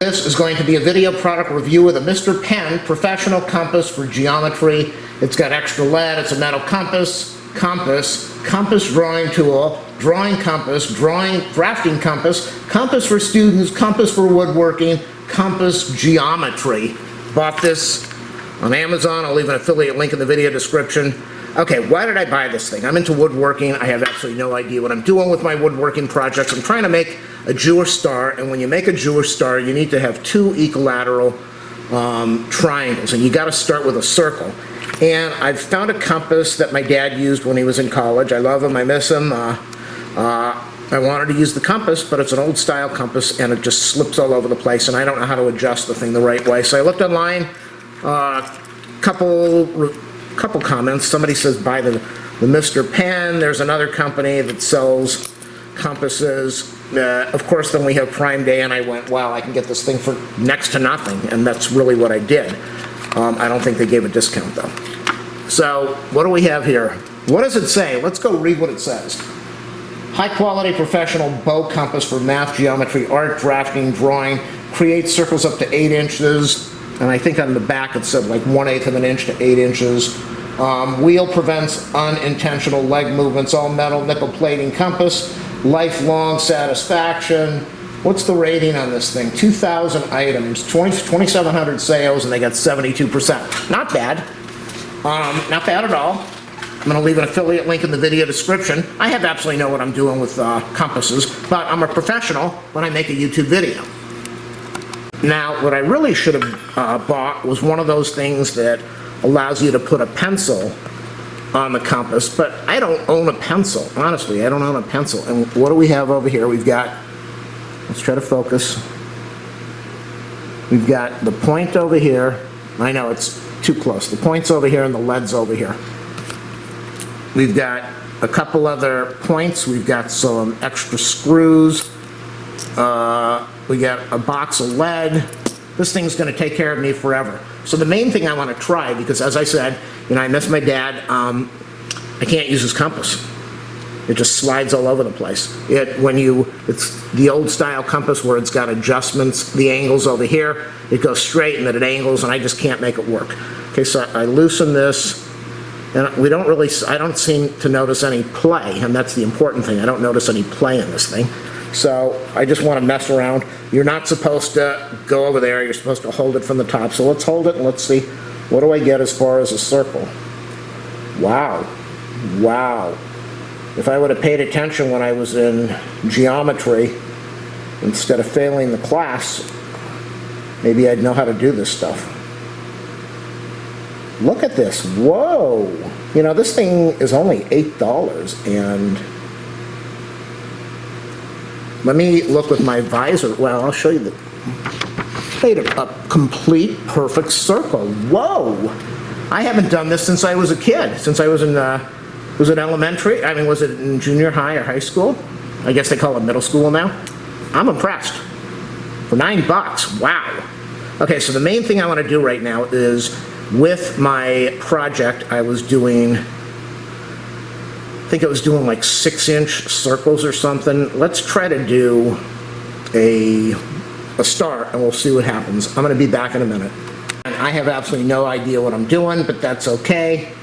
This is going to be a video product review of the Mr. Penn Professional Compass for Geometry. It's got extra lead, it's a metal compass, compass drawing tool, drawing compass, drafting compass, compass for students, compass for woodworking, compass geometry. Bought this on Amazon. I'll leave an affiliate link in the video description. Okay, why did I buy this thing? I'm into woodworking. I have absolutely no idea what I'm doing with my woodworking projects. I'm trying to make a Jewish star, and when you make a Jewish star, you need to have two equilateral triangles, and you got to start with a circle. And I found a compass that my dad used when he was in college. I love him, I miss him. I wanted to use the compass, but it's an old style compass, and it just slips all over the place, and I don't know how to adjust the thing the right way. So I looked online, couple comments. Somebody says buy the Mr. Penn. There's another company that sells compasses. Of course, then we have Prime Day, and I went, wow, I can get this thing for next to nothing, and that's really what I did. I don't think they gave a discount, though. So what do we have here? What does it say? Let's go read what it says. High-quality professional bow compass for math, geometry, art, drafting, drawing. Create circles up to 8 inches. And I think on the back it said like 1/8 of an inch to 8 inches. Wheel prevents unintentional leg movements. All metal, nickel plating compass. Lifelong satisfaction. What's the rating on this thing? 2,000 items, 2,700 sales, and they got 72%. Not bad. Not bad at all. I'm going to leave an affiliate link in the video description. I have absolutely know what I'm doing with compasses, but I'm a professional when I make a YouTube video. Now, what I really should have bought was one of those things that allows you to put a pencil on the compass, but I don't own a pencil. Honestly, I don't own a pencil. And what do we have over here? We've got, let's try to focus. We've got the point over here. I know it's too close. The point's over here and the lead's over here. We've got a couple other points. We've got some extra screws. We got a box of lead. This thing's going to take care of me forever. So the main thing I want to try, because as I said, you know, I miss my dad, I can't use his compass. It just slides all over the place. It's the old style compass where it's got adjustments, the angles over here, it goes straight and then it angles, and I just can't make it work. Okay, so I loosen this, and I don't seem to notice any play, and that's the important thing. I don't notice any play in this thing. So I just want to mess around. You're not supposed to go over there. You're supposed to hold it from the top. So let's hold it and let's see. What do I get as far as a circle? Wow. Wow. If I would have paid attention when I was in geometry, instead of failing the class, maybe I'd know how to do this stuff. Look at this. Whoa. You know, this thing is only $8, and let me look with my visor. Well, I'll show you made a complete perfect circle. Whoa! I haven't done this since I was a kid. Since I was in, was it elementary? I mean, was it in junior high or high school? I guess they call it middle school now. I'm impressed. For $9, wow. Okay, so the main thing I want to do right now is, with my project, I was doing, I think I was doing like 6-inch circles or something. Let's try to do a start, and we'll see what happens. I'm going to be back in a minute. And I have absolutely no idea what I'm doing, but that's okay.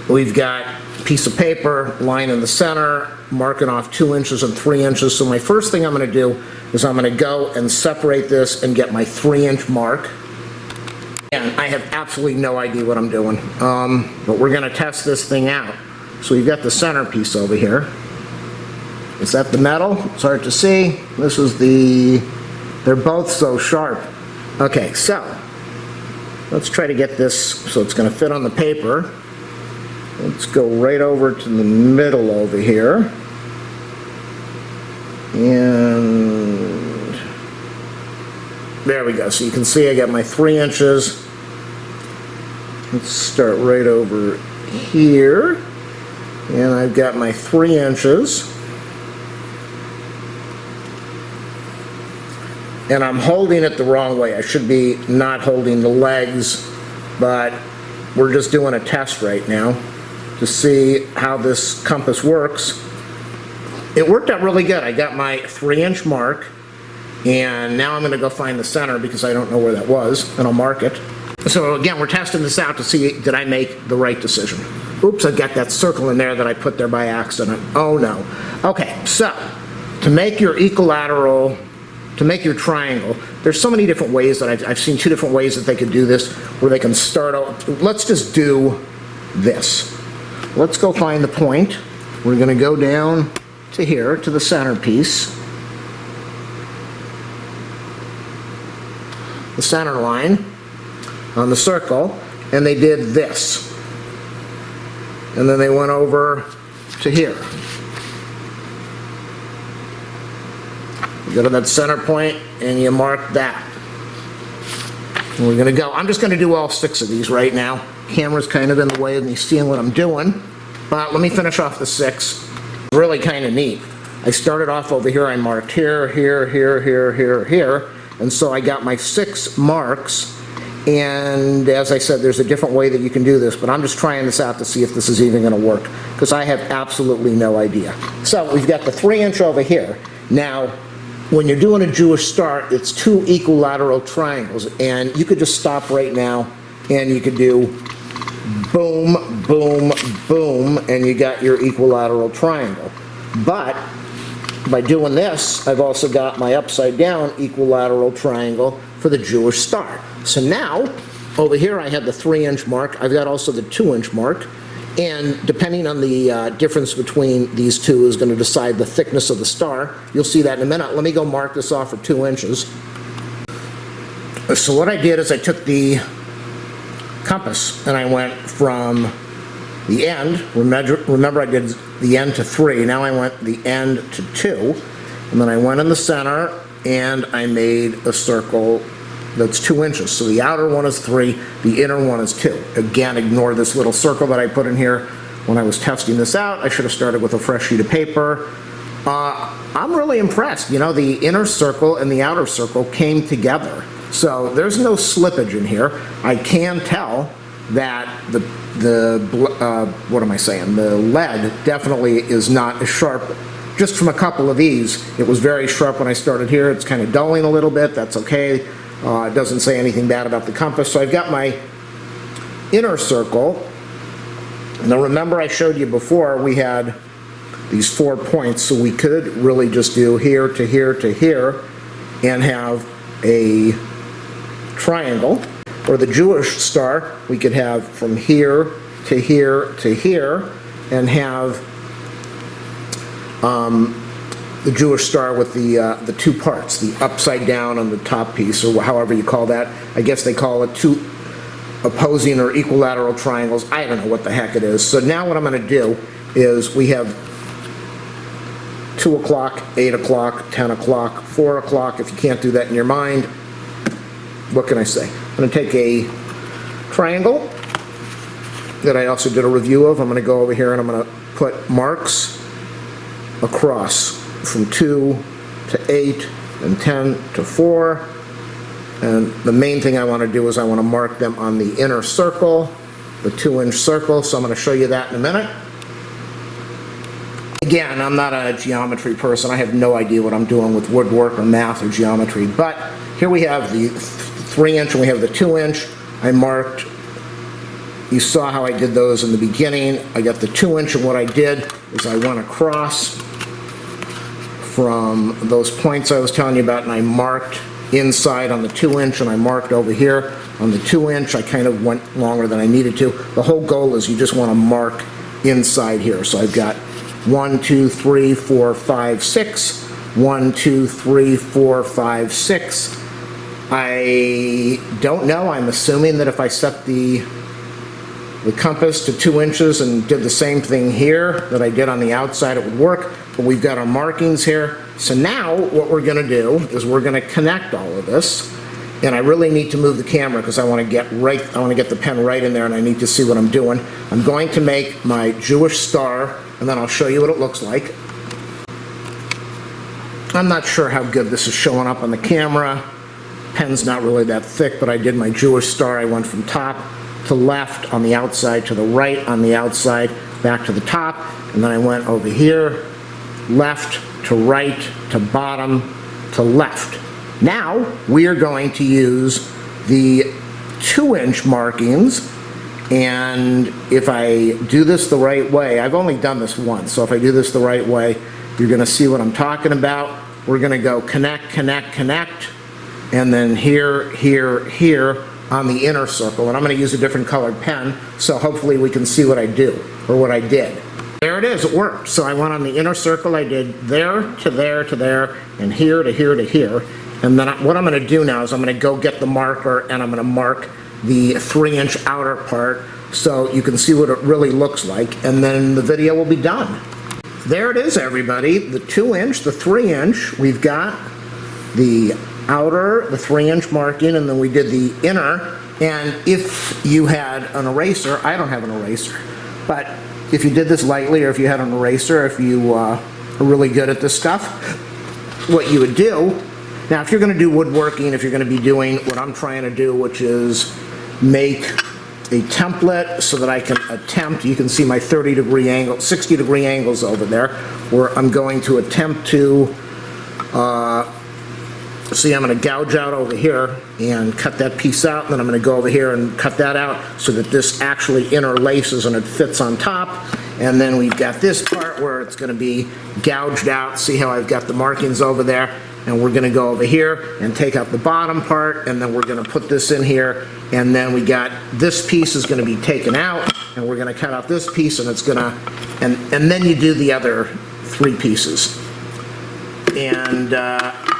We've got a piece of paper, line in the center, marking off 2 inches and 3 inches. So my first thing I'm going to do is I'm going to go and separate this and get my 3-inch mark. And I have absolutely no idea what I'm doing, but we're going to test this thing out. So we've got the centerpiece over here. Is that the metal? It's hard to see. This is they're both so sharp. Okay, so let's try to get this so it's going to fit on the paper. Let's go right over to the middle over here. And there we go. So you can see I got my 3 inches. Let's start right over here. And I've got my 3 inches. And I'm holding it the wrong way. I should be not holding the legs, but we're just doing a test right now to see how this compass works. It worked out really good. I got my 3-inch mark, And now I'm going to go find the center because I don't know where that was, and I'll mark it. So again, we're testing this out to see, did I make the right decision? Oops, I've got that circle in there that I put there by accident. Oh no. Okay, so to make your equilateral, to make your triangle, there's so many different ways that I've seen 2 different ways that they could do this, where they can start out. Let's just do this. Let's go find the point. We're going to go down to here, to the centerpiece. The center line on the circle, and they did this. And then they went over to here. You go to that center point and you mark that. And we're going to go. I'm just going to do all 6 of these right now. Camera's kind of in the way of me seeing what I'm doing. But let me finish off the 6. Really kind of neat. I started off over here. I marked here, here, here, here, here, here. And so I got my 6 marks. And as I said, there's a different way that you can do this, but I'm just trying this out to see if this is even going to work, because I have absolutely no idea. So we've got the 3-inch over here. Now, when you're doing a Jewish star, it's 2 equilateral triangles, and you could just stop right now, and you could do boom, boom, boom, and you got your equilateral triangle. But by doing this, I've also got my upside down equilateral triangle for the Jewish star. So now, over here I have the 3-inch mark. I've got also the 2-inch mark. And depending on the difference between these 2 is going to decide the thickness of the star. You'll see that in a minute. Let me go mark this off for 2 inches. So what I did is I took the compass and I went from the end. Remember I did the end to 3. Now I went the end to 2. And then I went in the center and I made a circle that's 2 inches. So the outer one is 3, the inner one is 2. Again, ignore this little circle that I put in here. When I was testing this out, I should have started with a fresh sheet of paper. I'm really impressed. You know, the inner circle and the outer circle came together. So there's no slippage in here. I can tell that the lead definitely is not as sharp. Just from a couple of these, it was very sharp when I started here. It's kind of dulling a little bit. That's okay. It doesn't say anything bad about the compass. So I've got my inner circle. Now remember I showed you before we had these 4 points, so we could really just do here to here to here and have a triangle. Or the Jewish star, we could have from here to here to here and have the Jewish star with the 2 parts, the upside down on the top piece, or however you call that. I guess they call it 2 opposing or equilateral triangles. I don't know what the heck it is. So now what I'm going to do is we have 2 o'clock, 8 o'clock, 10 o'clock, 4 o'clock. If you can't do that in your mind, what can I say? I'm going to take a triangle that I also did a review of. I'm going to go over here and I'm going to put marks across from 2 to 8 and 10 to 4. And the main thing I want to do is I want to mark them on the inner circle, the 2-inch circle. So I'm going to show you that in a minute. Again, I'm not a geometry person. I have no idea what I'm doing with woodwork or math or geometry. But here we have the 3-inch and we have the 2-inch. I marked, you saw how I did those in the beginning. I got the 2-inch, and what I did is I went across from those points I was telling you about, and I marked inside on the 2-inch, and I marked over here on the 2-inch. I kind of went longer than I needed to. The whole goal is you just want to mark inside here. So I've got 1, 2, 3, 4, 5, 6. 1, 2, 3, 4, 5, 6. I don't know. I'm assuming that if I set the compass to 2 inches and did the same thing here that I did on the outside, it would work. But we've got our markings here. So now what we're going to do is we're going to connect all of this. And I really need to move the camera because I want to get the pen right in there, and I need to see what I'm doing. I'm going to make my Jewish star, and then I'll show you what it looks like. I'm not sure how good this is showing up on the camera. Pen's not really that thick, but I did my Jewish star. I went from top to left on the outside to the right on the outside, back to the top, and then I went over here, left to right to bottom to left. Now we are going to use the 2-inch markings, and if I do this the right way, I've only done this once, so if I do this the right way, you're going to see what I'm talking about. We're going to go connect, connect, connect, and then here, here, here on the inner circle, and I'm going to use a different colored pen, so hopefully we can see what I do, or what I did. There it is, it worked. So I went on the inner circle, I did there to there to there, and here to here to here. And then what I'm going to do now is I'm going to go get the marker, and I'm going to mark the 3-inch outer part so you can see what it really looks like, and then the video will be done. There it is, everybody, the 2-inch, the 3-inch, we've got the outer, the 3-inch marking, and then we did the inner. And if you had an eraser, I don't have an eraser, but if you did this lightly, or if you had an eraser, if you are really good at this stuff, what you would do, now if you're going to do woodworking, if you're going to be doing what I'm trying to do, which is make a template so that I can attempt, you can see my 30-degree angle, 60-degree angles over there, where I'm going to attempt to, see, I'm going to gouge out over here and cut that piece out, and then I'm going to go over here and cut that out so that this actually interlaces and it fits on top. And then we've got this part where it's going to be gouged out. See how I've got the markings over there? And we're going to go over here and take out the bottom part, and then we're going to put this in here, and then we got this piece is going to be taken out, and we're going to cut out this piece, and it's going to, and then you do the other 3 pieces. And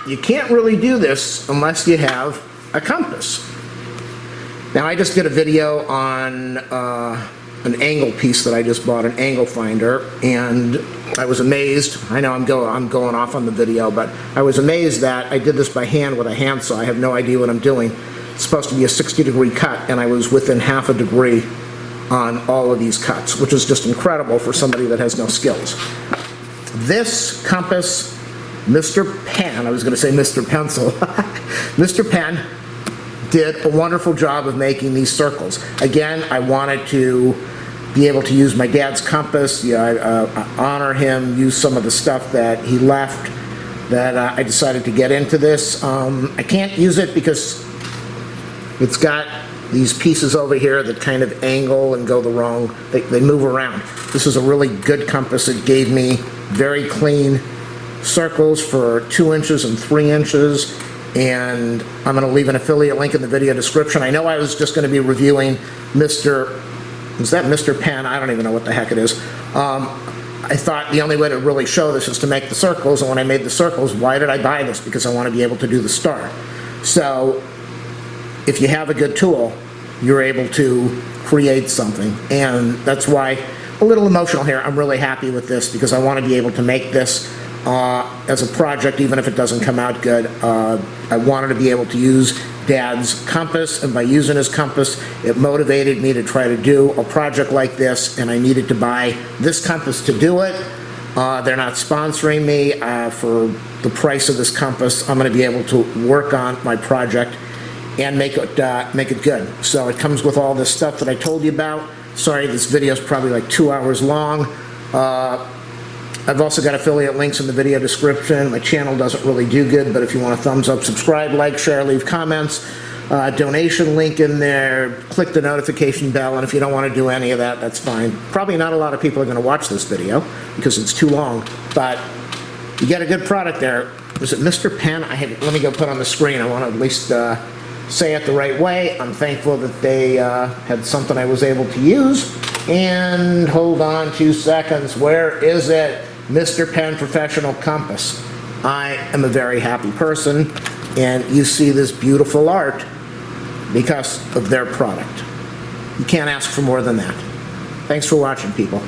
you can't really do this unless you have a compass. Now I just did a video on an angle piece that I just bought, an angle finder, and I was amazed. I know I'm going off on the video, but I was amazed that I did this by hand with a handsaw. I have no idea what I'm doing. It's supposed to be a 60-degree cut, and I was within half a degree on all of these cuts, which is just incredible for somebody that has no skills. This compass, Mr. Pen, I was going to say Mr. Pencil, Mr. Pen did a wonderful job of making these circles. Again, I wanted to be able to use my dad's compass. I honor him, use some of the stuff that he left, that I decided to get into this. I can't use it because it's got these pieces over here that kind of angle and go the wrong, they move around. This is a really good compass. It gave me very clean circles for 2 inches and 3 inches, and I'm going to leave an affiliate link in the video description. I know I was just going to be reviewing is that Mr. Pen? I don't even know what the heck it is. I thought the only way to really show this is to make the circles, and when I made the circles, why did I buy this? Because I want to be able to do the star. So if you have a good tool, you're able to create something, and that's why, a little emotional here, I'm really happy with this because I want to be able to make this as a project, even if it doesn't come out good. I wanted to be able to use Dad's compass, and by using his compass, it motivated me to try to do a project like this, and I needed to buy this compass to do it. They're not sponsoring me for the price of this compass. I'm going to be able to work on my project and make it good. So it comes with all this stuff that I told you about. Sorry, this video is probably like 2 hours long. I've also got affiliate links in the video description. My channel doesn't really do good, but if you want a thumbs up, subscribe, like, share, leave comments. Donation link in there. Click the notification bell, and if you don't want to do any of that, that's fine. Probably not a lot of people are going to watch this video because it's too long, but you get a good product there. Was it Mr. Pen? Let me go put on the screen. I want to at least say it the right way. I'm thankful that they had something I was able to use. And hold on 2 seconds. Where is it? Mr. Pen Professional Compass. I am a very happy person, and you see this beautiful art because of their product. You can't ask for more than that. Thanks for watching, people.